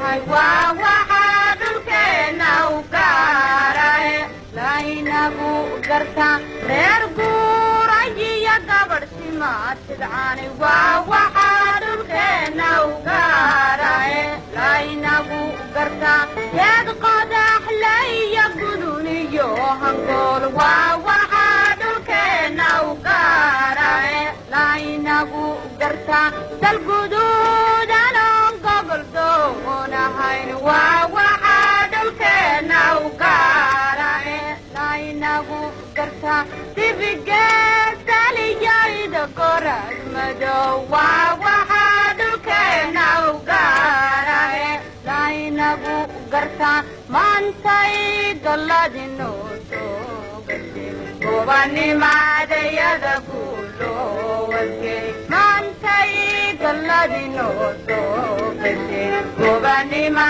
yahay waa waxaa dhulkeena u gaaray laynagu garta reer guurayiya gabadh simaad sidcaani waa waxaa dhulkeena u gaaray laynagu garta geed qodax laya guduniyo hangool waa waxaa dhulkeena u gaaray laynagu garta dal guduudan oon gobol doonahayn waa waxaa dhulkeena u gaaray laynagu garta dibigeed taliyayda gorad madow waa waxaa dhulkeena u gaaray laynagu garta maantay galladinoo soo gashay gobanimadayada kuloo wasgay maantay galladinoo soo gashay gobanima